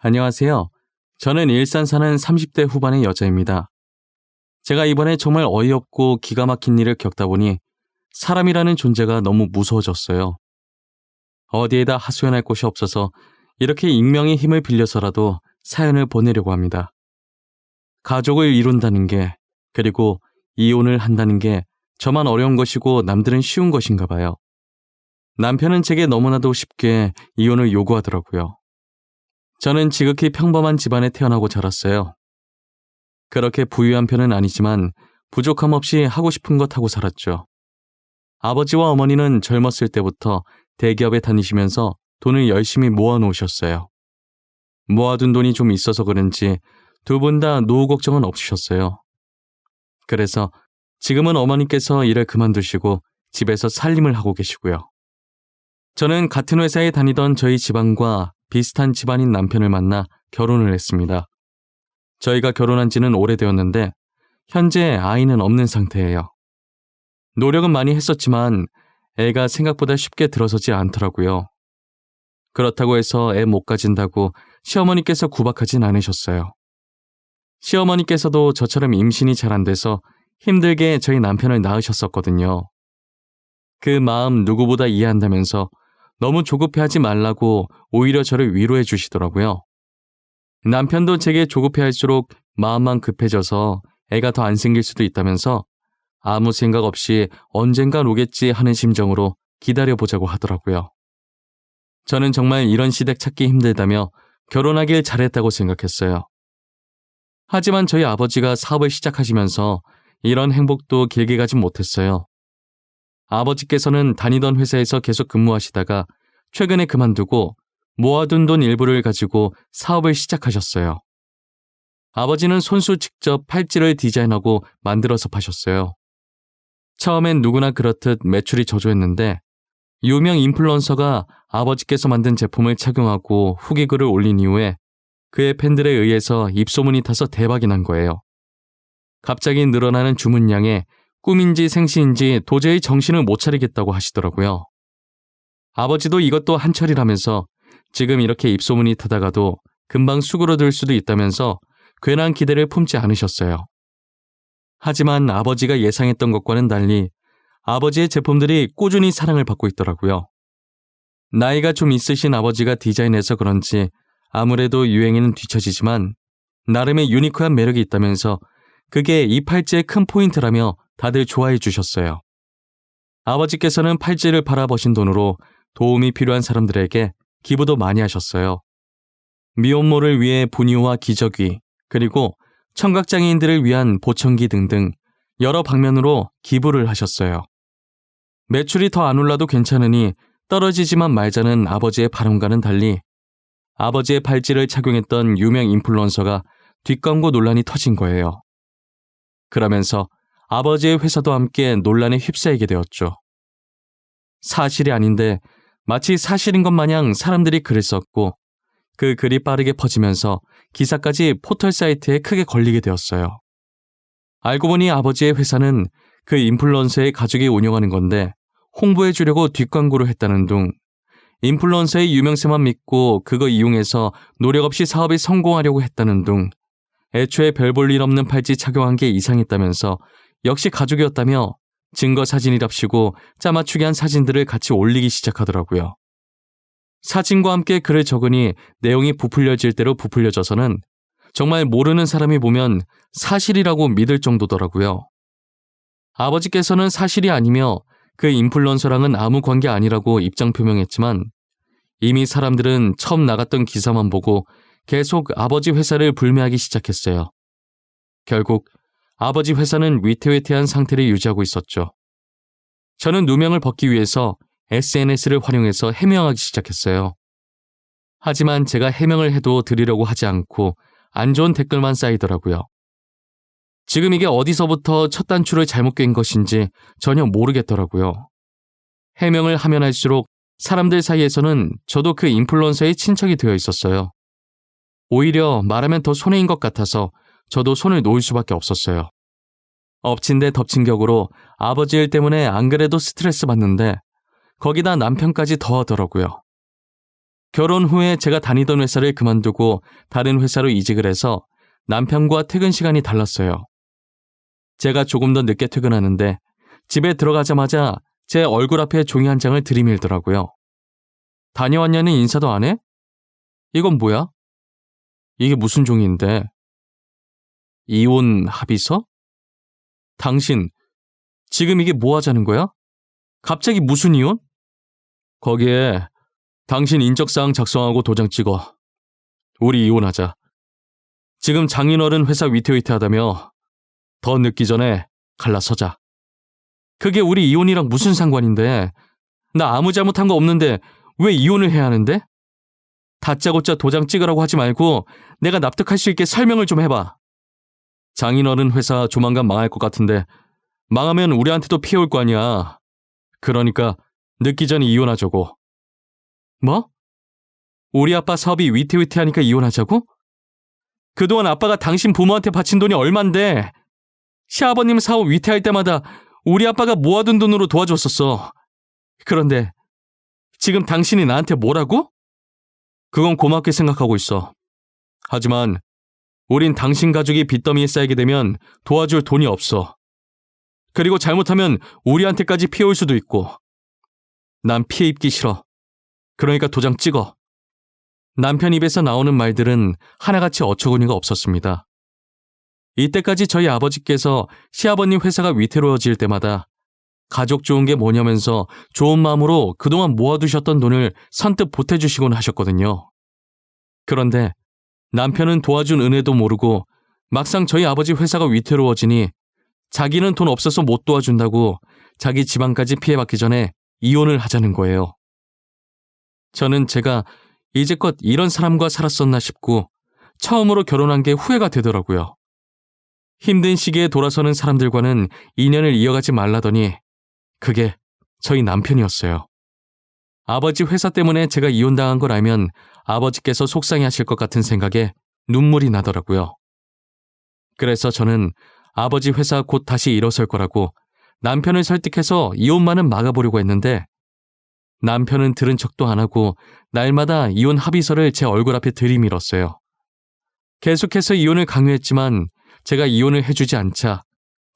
안녕하세요. 저는 일산 사는 30대 후반의 여자입니다. 제가 이번에 정말 어이없고 기가 막힌 일을 겪다 보니 사람이라는 존재가 너무 무서워졌어요. 어디에다 하소연할 곳이 없어서 이렇게 익명의 힘을 빌려서라도 사연을 보내려고 합니다. 가족을 이룬다는 게, 그리고 이혼을 한다는 게 저만 어려운 것이고 남들은 쉬운 것인가 봐요. 남편은 제게 너무나도 쉽게 이혼을 요구하더라고요. 저는 지극히 평범한 집안에 태어나고 자랐어요. 그렇게 부유한 편은 아니지만 부족함 없이 하고 싶은 것 하고 살았죠. 아버지와 어머니는 젊었을 때부터 대기업에 다니시면서 돈을 열심히 모아놓으셨어요. 모아둔 돈이 좀 있어서 그런지 두 분 다 노후 걱정은 없으셨어요. 그래서 지금은 어머니께서 일을 그만두시고 집에서 살림을 하고 계시고요. 저는 같은 회사에 다니던 저희 집안과 비슷한 집안인 남편을 만나 결혼을 했습니다. 저희가 결혼한 지는 오래되었는데 현재 아이는 없는 상태예요. 노력은 많이 했었지만 애가 생각보다 쉽게 들어서지 않더라고요. 그렇다고 해서 애 못 가진다고 시어머니께서 구박하진 않으셨어요. 시어머니께서도 저처럼 임신이 잘 안 돼서 힘들게 저희 남편을 낳으셨었거든요. 그 마음 누구보다 이해한다면서 너무 조급해하지 말라고 오히려 저를 위로해 주시더라고요. 남편도 제게 조급해할수록 마음만 급해져서 애가 더 안 생길 수도 있다면서 아무 생각 없이 언젠간 오겠지 하는 심정으로 기다려보자고 하더라고요. 저는 정말 이런 시댁 찾기 힘들다며 결혼하길 잘했다고 생각했어요. 하지만 저희 아버지가 사업을 시작하시면서 이런 행복도 길게 가진 못했어요. 아버지께서는 다니던 회사에서 계속 근무하시다가 최근에 그만두고 모아둔 돈 일부를 가지고 사업을 시작하셨어요. 아버지는 손수 직접 팔찌를 디자인하고 만들어서 파셨어요. 처음엔 누구나 그렇듯 매출이 저조했는데 유명 인플루언서가 아버지께서 만든 제품을 착용하고 후기 글을 올린 이후에 그의 팬들에 의해서 입소문이 타서 대박이 난 거예요. 갑자기 늘어나는 주문량에 꿈인지 생시인지 도저히 정신을 못 차리겠다고 하시더라고요. 아버지도 이것도 한철이라면서 지금 이렇게 입소문이 타다가도 금방 수그러들 수도 있다면서 괜한 기대를 품지 않으셨어요. 하지만 아버지가 예상했던 것과는 달리 아버지의 제품들이 꾸준히 사랑을 받고 있더라고요. 나이가 좀 있으신 아버지가 디자인해서 그런지 아무래도 유행에는 뒤처지지만 나름의 유니크한 매력이 있다면서 그게 이 팔찌의 큰 포인트라며 다들 좋아해 주셨어요. 아버지께서는 팔찌를 팔아 버신 돈으로 도움이 필요한 사람들에게 기부도 많이 하셨어요. 미혼모를 위해 분유와 기저귀, 그리고 청각장애인들을 위한 보청기 등등 여러 방면으로 기부를 하셨어요. 매출이 더 안 올라도 괜찮으니 떨어지지만 말자는 아버지의 바람과는 달리 아버지의 팔찌를 착용했던 유명 인플루언서가 뒷광고 논란이 터진 거예요. 그러면서 아버지의 회사도 함께 논란에 휩싸이게 되었죠. 사실이 아닌데 마치 사실인 것 마냥 사람들이 글을 썼고 그 글이 빠르게 퍼지면서 기사까지 포털 사이트에 크게 걸리게 되었어요. 알고 보니 아버지의 회사는 그 인플루언서의 가족이 운영하는 건데 홍보해 주려고 뒷광고를 했다는 둥, 인플루언서의 유명세만 믿고 그거 이용해서 노력 없이 사업이 성공하려고 했다는 둥, 애초에 별 볼 일 없는 팔찌 착용한 게 이상했다면서 역시 가족이었다며 증거 사진이랍시고 짜맞추게 한 사진들을 같이 올리기 시작하더라고요. 사진과 함께 글을 적으니 내용이 부풀려질 대로 부풀려져서는 정말 모르는 사람이 보면 사실이라고 믿을 정도더라고요. 아버지께서는 사실이 아니며 그 인플루언서랑은 아무 관계 아니라고 입장 표명했지만 이미 사람들은 처음 나갔던 기사만 보고 계속 아버지 회사를 불매하기 시작했어요. 결국 아버지 회사는 위태위태한 상태를 유지하고 있었죠. 저는 누명을 벗기 위해서 SNS를 활용해서 해명하기 시작했어요. 하지만 제가 해명을 해도 들으려고 하지 않고 안 좋은 댓글만 쌓이더라고요. 지금 이게 어디서부터 첫 단추를 잘못 깬 것인지 전혀 모르겠더라고요. 해명을 하면 할수록 사람들 사이에서는 저도 그 인플루언서의 친척이 되어 있었어요. 오히려 말하면 더 손해인 것 같아서 저도 손을 놓을 수밖에 없었어요. 엎친 데 덮친 격으로 아버지 일 때문에 안 그래도 스트레스 받는데 거기다 남편까지 더하더라고요. 결혼 후에 제가 다니던 회사를 그만두고 다른 회사로 이직을 해서 남편과 퇴근 시간이 달랐어요. 제가 조금 더 늦게 퇴근하는데 집에 들어가자마자 제 얼굴 앞에 종이 한 장을 들이밀더라고요. 다녀왔냐는 인사도 안 해? 이건 뭐야? 이게 무슨 종이인데? 이혼 합의서? 당신, 지금 이게 뭐 하자는 거야? 갑자기 무슨 이혼? 거기에 당신 인적사항 작성하고 도장 찍어. 우리 이혼하자. 지금 장인어른 회사 위태위태하다며 더 늦기 전에 갈라서자. 그게 우리 이혼이랑 무슨 상관인데? 나 아무 잘못한 거 없는데 왜 이혼을 해야 하는데? 다짜고짜 도장 찍으라고 하지 말고 내가 납득할 수 있게 설명을 좀 해봐. 장인어른 회사 조만간 망할 것 같은데 망하면 우리한테도 피해 올 거 아니야. 그러니까 늦기 전에 이혼하자고. 뭐? 우리 아빠 사업이 위태위태하니까 이혼하자고? 그동안 아빠가 당신 부모한테 바친 돈이 얼만데 시아버님 사업 위태할 때마다 우리 아빠가 모아둔 돈으로 도와줬었어. 그런데 지금 당신이 나한테 뭐라고? 그건 고맙게 생각하고 있어. 하지만 우린 당신 가족이 빚더미에 쌓이게 되면 도와줄 돈이 없어. 그리고 잘못하면 우리한테까지 피해 올 수도 있고. 난 피해 입기 싫어. 그러니까 도장 찍어. 남편 입에서 나오는 말들은 하나같이 어처구니가 없었습니다. 이때까지 저희 아버지께서 시아버님 회사가 위태로워질 때마다 가족 좋은 게 뭐냐면서 좋은 마음으로 그동안 모아두셨던 돈을 선뜻 보태주시곤 하셨거든요. 그런데 남편은 도와준 은혜도 모르고 막상 저희 아버지 회사가 위태로워지니 자기는 돈 없어서 못 도와준다고 자기 집안까지 피해받기 전에 이혼을 하자는 거예요. 저는 제가 이제껏 이런 사람과 살았었나 싶고 처음으로 결혼한 게 후회가 되더라고요. 힘든 시기에 돌아서는 사람들과는 인연을 이어가지 말라더니 그게 저희 남편이었어요. 아버지 회사 때문에 제가 이혼당한 걸 알면 아버지께서 속상해하실 것 같은 생각에 눈물이 나더라고요. 그래서 저는 아버지 회사 곧 다시 일어설 거라고 남편을 설득해서 이혼만은 막아보려고 했는데 남편은 들은 척도 안 하고 날마다 이혼 합의서를 제 얼굴 앞에 들이밀었어요. 계속해서 이혼을 강요했지만 제가 이혼을 해주지 않자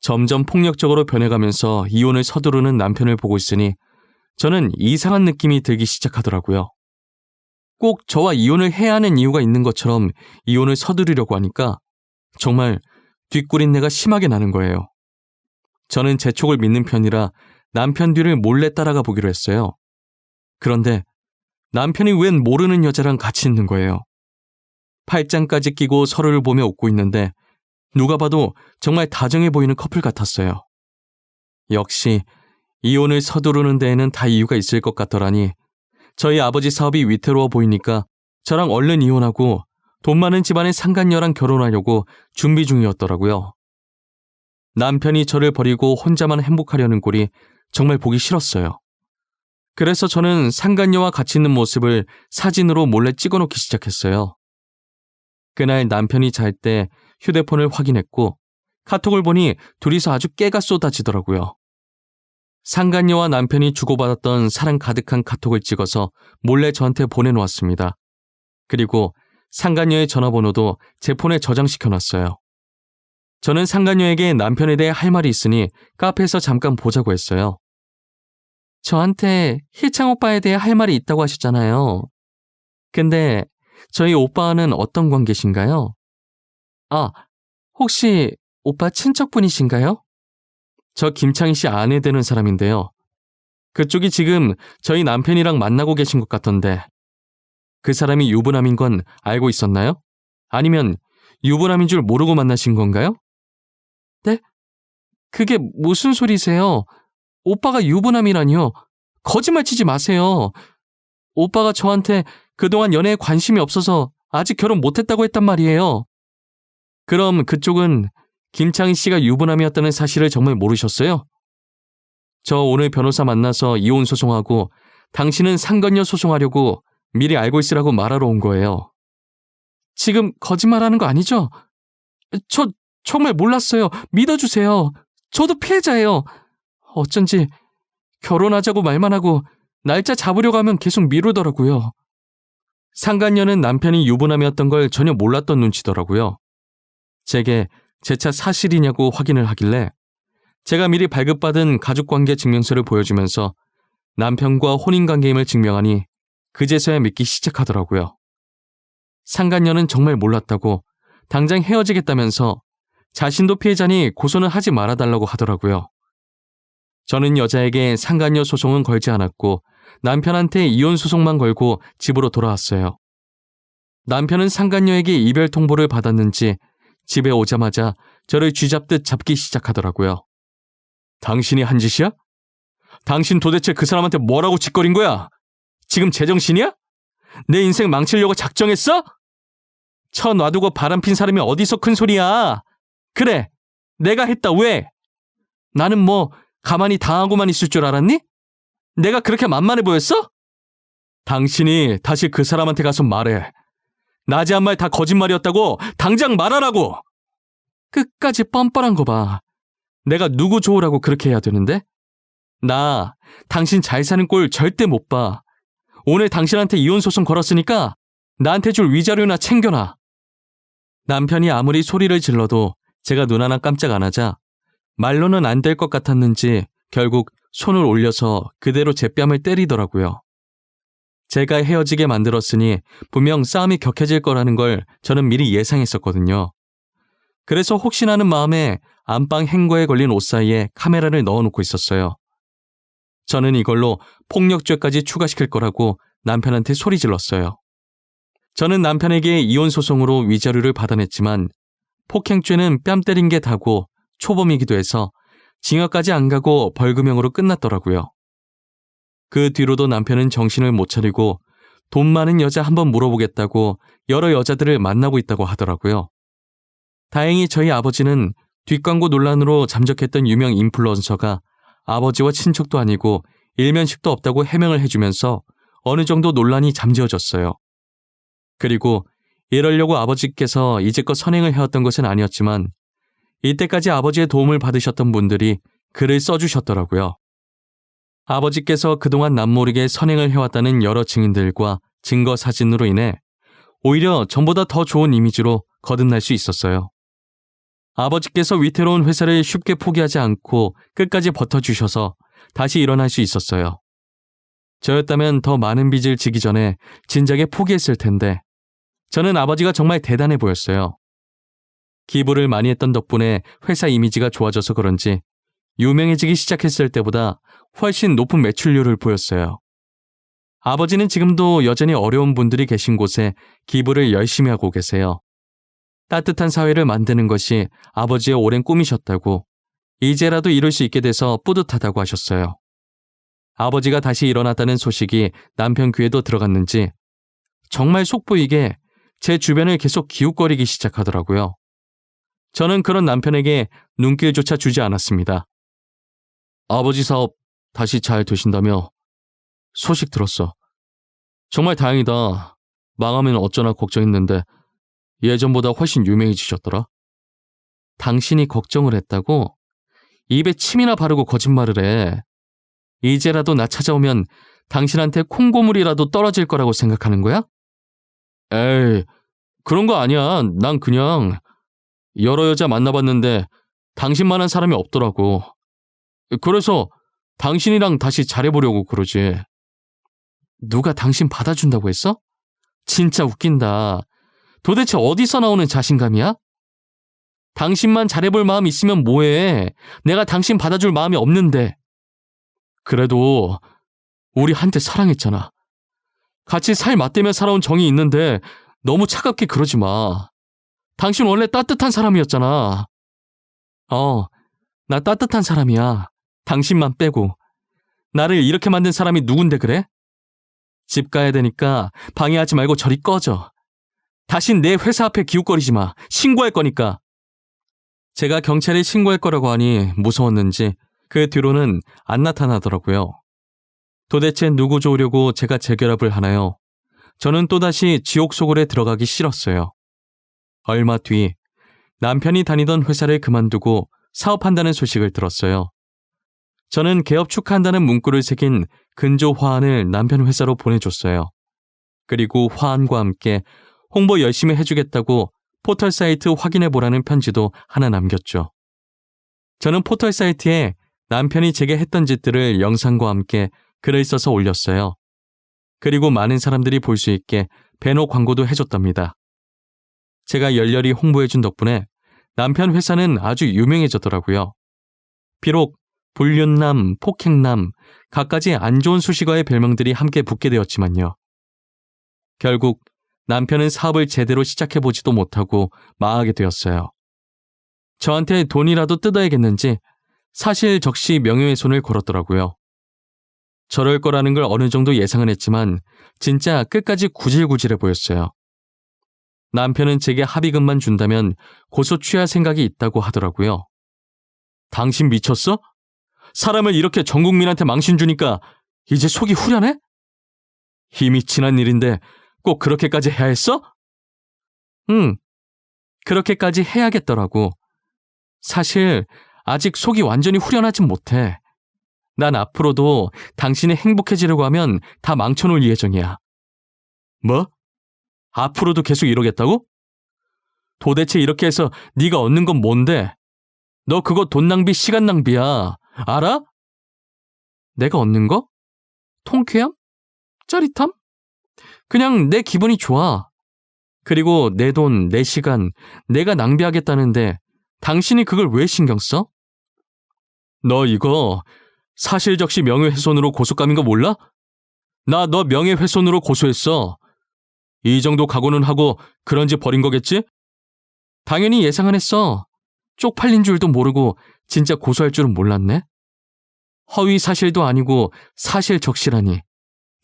점점 폭력적으로 변해가면서 이혼을 서두르는 남편을 보고 있으니 저는 이상한 느낌이 들기 시작하더라고요. 꼭 저와 이혼을 해야 하는 이유가 있는 것처럼 이혼을 서두르려고 하니까 정말 뒷구린내가 심하게 나는 거예요. 저는 제 촉을 믿는 편이라 남편 뒤를 몰래 따라가 보기로 했어요. 그런데 남편이 웬 모르는 여자랑 같이 있는 거예요. 팔짱까지 끼고 서로를 보며 웃고 있는데 누가 봐도 정말 다정해 보이는 커플 같았어요. 역시 이혼을 서두르는 데에는 다 이유가 있을 것 같더라니 저희 아버지 사업이 위태로워 보이니까 저랑 얼른 이혼하고 돈 많은 집안의 상간녀랑 결혼하려고 준비 중이었더라고요. 남편이 저를 버리고 혼자만 행복하려는 꼴이 정말 보기 싫었어요. 그래서 저는 상간녀와 같이 있는 모습을 사진으로 몰래 찍어놓기 시작했어요. 그날 남편이 잘 때 휴대폰을 확인했고 카톡을 보니 둘이서 아주 깨가 쏟아지더라고요. 상간녀와 남편이 주고받았던 사랑 가득한 카톡을 찍어서 몰래 저한테 보내놓았습니다. 그리고 상간녀의 전화번호도 제 폰에 저장시켜놨어요. 저는 상간녀에게 남편에 대해 할 말이 있으니 카페에서 잠깐 보자고 했어요. 저한테 희창 오빠에 대해 할 말이 있다고 하셨잖아요. 근데 저희 오빠와는 어떤 관계신가요? 아, 혹시 오빠 친척분이신가요? 저 김창희 씨 아내 되는 사람인데요. 그쪽이 지금 저희 남편이랑 만나고 계신 것 같던데 그 사람이 유부남인 건 알고 있었나요? 아니면 유부남인 줄 모르고 만나신 건가요? 네? 그게 무슨 소리세요? 오빠가 유부남이라니요? 거짓말 치지 마세요. 오빠가 저한테 그동안 연애에 관심이 없어서 아직 결혼 못했다고 했단 말이에요. 그럼 그쪽은 김창희 씨가 유부남이었다는 사실을 정말 모르셨어요? 저 오늘 변호사 만나서 이혼 소송하고 당신은 상간녀 소송하려고 미리 알고 있으라고 말하러 온 거예요. 지금 거짓말하는 거 아니죠? 저 정말 몰랐어요. 믿어주세요. 저도 피해자예요. 어쩐지 결혼하자고 말만 하고 날짜 잡으려고 하면 계속 미루더라고요. 상간녀는 남편이 유부남이었던 걸 전혀 몰랐던 눈치더라고요. 제게 제 차 사실이냐고 확인을 하길래 제가 미리 발급받은 가족관계 증명서를 보여주면서 남편과 혼인관계임을 증명하니 그제서야 믿기 시작하더라고요. 상간녀는 정말 몰랐다고 당장 헤어지겠다면서 자신도 피해자니 고소는 하지 말아달라고 하더라고요. 저는 여자에게 상간녀 소송은 걸지 않았고 남편한테 이혼 소송만 걸고 집으로 돌아왔어요. 남편은 상간녀에게 이별 통보를 받았는지 집에 오자마자 저를 쥐잡듯 잡기 시작하더라고요. 당신이 한 짓이야? 당신 도대체 그 사람한테 뭐라고 짓거린 거야? 지금 제정신이야? 내 인생 망치려고 작정했어? 쳐 놔두고 바람핀 사람이 어디서 큰 소리야? 그래, 내가 했다. 왜? 나는 뭐 가만히 당하고만 있을 줄 알았니? 내가 그렇게 만만해 보였어? 당신이 다시 그 사람한테 가서 말해. 나지 한 말 다 거짓말이었다고 당장 말하라고! 끝까지 뻔뻔한 거 봐. 내가 누구 좋으라고 그렇게 해야 되는데? 나 당신 잘 사는 꼴 절대 못 봐. 오늘 당신한테 이혼 소송 걸었으니까 나한테 줄 위자료나 챙겨놔. 남편이 아무리 소리를 질러도 제가 눈 하나 깜짝 안 하자 말로는 안 될 것 같았는지 결국 손을 올려서 그대로 제 뺨을 때리더라고요. 제가 헤어지게 만들었으니 분명 싸움이 격해질 거라는 걸 저는 미리 예상했었거든요. 그래서 혹시나 하는 마음에 안방 행거에 걸린 옷 사이에 카메라를 넣어놓고 있었어요. 저는 이걸로 폭력죄까지 추가시킬 거라고 남편한테 소리 질렀어요. 저는 남편에게 이혼 소송으로 위자료를 받아냈지만 폭행죄는 뺨 때린 게 다고 초범이기도 해서 징역까지 안 가고 벌금형으로 끝났더라고요. 그 뒤로도 남편은 정신을 못 차리고 돈 많은 여자 한번 물어보겠다고 여러 여자들을 만나고 있다고 하더라고요. 다행히 저희 아버지는 뒷광고 논란으로 잠적했던 유명 인플루언서가 아버지와 친척도 아니고 일면식도 없다고 해명을 해주면서 어느 정도 논란이 잠재워졌어요. 그리고 이러려고 아버지께서 이제껏 선행을 해왔던 것은 아니었지만 이때까지 아버지의 도움을 받으셨던 분들이 글을 써주셨더라고요. 아버지께서 그동안 남모르게 선행을 해왔다는 여러 증인들과 증거 사진으로 인해 오히려 전보다 더 좋은 이미지로 거듭날 수 있었어요. 아버지께서 위태로운 회사를 쉽게 포기하지 않고 끝까지 버텨주셔서 다시 일어날 수 있었어요. 저였다면 더 많은 빚을 지기 전에 진작에 포기했을 텐데 저는 아버지가 정말 대단해 보였어요. 기부를 많이 했던 덕분에 회사 이미지가 좋아져서 그런지 유명해지기 시작했을 때보다 훨씬 높은 매출률을 보였어요. 아버지는 지금도 여전히 어려운 분들이 계신 곳에 기부를 열심히 하고 계세요. 따뜻한 사회를 만드는 것이 아버지의 오랜 꿈이셨다고 이제라도 이룰 수 있게 돼서 뿌듯하다고 하셨어요. 아버지가 다시 일어났다는 소식이 남편 귀에도 들어갔는지 정말 속보이게 제 주변을 계속 기웃거리기 시작하더라고요. 저는 그런 남편에게 눈길조차 주지 않았습니다. 아버지 사업 다시 잘 되신다며? 소식 들었어. 정말 다행이다. 망하면 어쩌나 걱정했는데 예전보다 훨씬 유명해지셨더라. 당신이 걱정을 했다고? 입에 침이나 바르고 거짓말을 해. 이제라도 나 찾아오면 당신한테 콩고물이라도 떨어질 거라고 생각하는 거야? 에이, 그런 거 아니야. 난 그냥 여러 여자 만나봤는데 당신만한 사람이 없더라고. 그래서 당신이랑 다시 잘해보려고 그러지. 누가 당신 받아준다고 했어? 진짜 웃긴다. 도대체 어디서 나오는 자신감이야? 당신만 잘해볼 마음 있으면 뭐해. 내가 당신 받아줄 마음이 없는데. 그래도 우리 한때 사랑했잖아. 같이 살 맞대며 살아온 정이 있는데 너무 차갑게 그러지 마. 당신 원래 따뜻한 사람이었잖아. 나 따뜻한 사람이야. 당신만 빼고. 나를 이렇게 만든 사람이 누군데 그래? 집 가야 되니까 방해하지 말고 저리 꺼져. 다신 내 회사 앞에 기웃거리지 마. 신고할 거니까. 제가 경찰에 신고할 거라고 하니 무서웠는지 그 뒤로는 안 나타나더라고요. 도대체 누구 좋으려고 제가 재결합을 하나요? 저는 또다시 지옥 속으로 들어가기 싫었어요. 얼마 뒤 남편이 다니던 회사를 그만두고 사업한다는 소식을 들었어요. 저는 개업 축하한다는 문구를 새긴 근조 화환을 남편 회사로 보내줬어요. 그리고 화환과 함께 홍보 열심히 해주겠다고 포털 사이트 확인해보라는 편지도 하나 남겼죠. 저는 포털 사이트에 남편이 제게 했던 짓들을 영상과 함께 글을 써서 올렸어요. 그리고 많은 사람들이 볼 수 있게 배너 광고도 해줬답니다. 제가 열렬히 홍보해준 덕분에 남편 회사는 아주 유명해졌더라고요. 비록 불륜남, 폭행남, 갖가지 안 좋은 수식어의 별명들이 함께 붙게 되었지만요. 결국 남편은 사업을 제대로 시작해보지도 못하고 망하게 되었어요. 저한테 돈이라도 뜯어야겠는지 사실 적시 명예훼손을 걸었더라고요. 저럴 거라는 걸 어느 정도 예상은 했지만 진짜 끝까지 구질구질해 보였어요. 남편은 제게 합의금만 준다면 고소 취할 생각이 있다고 하더라고요. 당신 미쳤어? 사람을 이렇게 전 국민한테 망신 주니까 이제 속이 후련해? 이미 지난 일인데 꼭 그렇게까지 해야 했어? 응, 그렇게까지 해야겠더라고. 사실 아직 속이 완전히 후련하진 못해. 난 앞으로도 당신이 행복해지려고 하면 다 망쳐놓을 예정이야. 뭐? 앞으로도 계속 이러겠다고? 도대체 이렇게 해서 네가 얻는 건 뭔데? 너 그거 돈 낭비, 시간 낭비야. 알아? 내가 얻는 거? 통쾌함? 짜릿함? 그냥 내 기분이 좋아. 그리고 내 돈, 내 시간, 내가 낭비하겠다는데 당신이 그걸 왜 신경 써? 너 이거 사실적시 명예훼손으로 고소감인 거 몰라? 나 너 명예훼손으로 고소했어. 이 정도 각오는 하고 그런지 버린 거겠지? 당연히 예상은 했어. 쪽팔린 줄도 모르고 진짜 고소할 줄은 몰랐네. 허위 사실도 아니고 사실적시라니.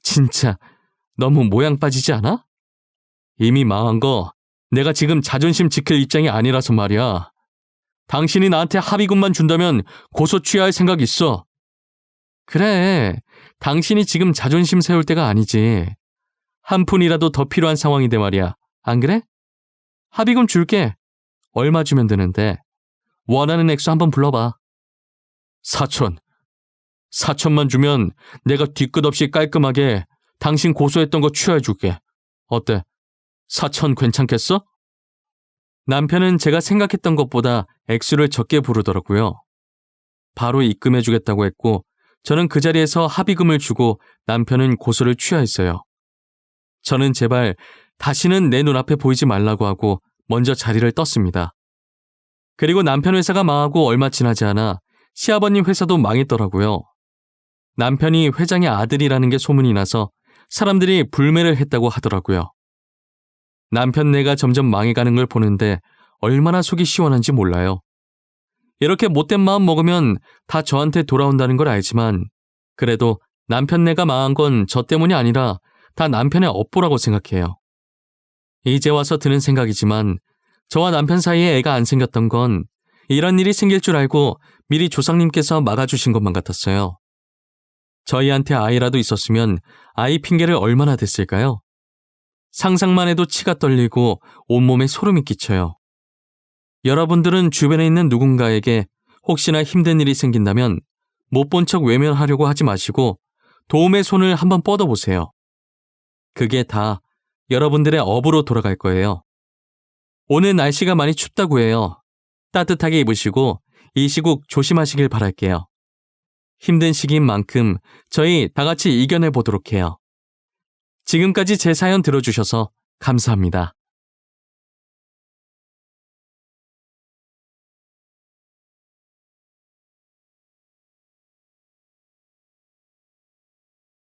진짜 너무 모양 빠지지 않아? 이미 망한 거 내가 지금 자존심 지킬 입장이 아니라서 말이야. 당신이 나한테 합의금만 준다면 고소 취하할 생각 있어. 그래, 당신이 지금 자존심 세울 때가 아니지. 한 푼이라도 더 필요한 상황인데 말이야. 안 그래? 합의금 줄게. 얼마 주면 되는데. 원하는 액수 한번 불러봐. 4천. 4천만 주면 내가 뒤끝 없이 깔끔하게 당신 고소했던 거 취하해줄게. 어때? 4천 괜찮겠어? 남편은 제가 생각했던 것보다 액수를 적게 부르더라고요. 바로 입금해주겠다고 했고 저는 그 자리에서 합의금을 주고 남편은 고소를 취하했어요. 저는 제발 다시는 내 눈앞에 보이지 말라고 하고 먼저 자리를 떴습니다. 그리고 남편 회사가 망하고 얼마 지나지 않아 시아버님 회사도 망했더라고요. 남편이 회장의 아들이라는 게 소문이 나서 사람들이 불매를 했다고 하더라고요. 남편네가 점점 망해가는 걸 보는데 얼마나 속이 시원한지 몰라요. 이렇게 못된 마음 먹으면 다 저한테 돌아온다는 걸 알지만 그래도 남편네가 망한 건 저 때문이 아니라 다 남편의 업보라고 생각해요. 이제 와서 드는 생각이지만 저와 남편 사이에 애가 안 생겼던 건 이런 일이 생길 줄 알고 미리 조상님께서 막아주신 것만 같았어요. 저희한테 아이라도 있었으면 아이 핑계를 얼마나 댔을까요? 상상만 해도 치가 떨리고 온몸에 소름이 끼쳐요. 여러분들은 주변에 있는 누군가에게 혹시나 힘든 일이 생긴다면 못 본 척 외면하려고 하지 마시고 도움의 손을 한번 뻗어보세요. 그게 다 여러분들의 업으로 돌아갈 거예요. 오늘 날씨가 많이 춥다고 해요. 따뜻하게 입으시고 이 시국 조심하시길 바랄게요. 힘든 시기인 만큼 저희 다 같이 이겨내 보도록 해요. 지금까지 제 사연 들어주셔서 감사합니다.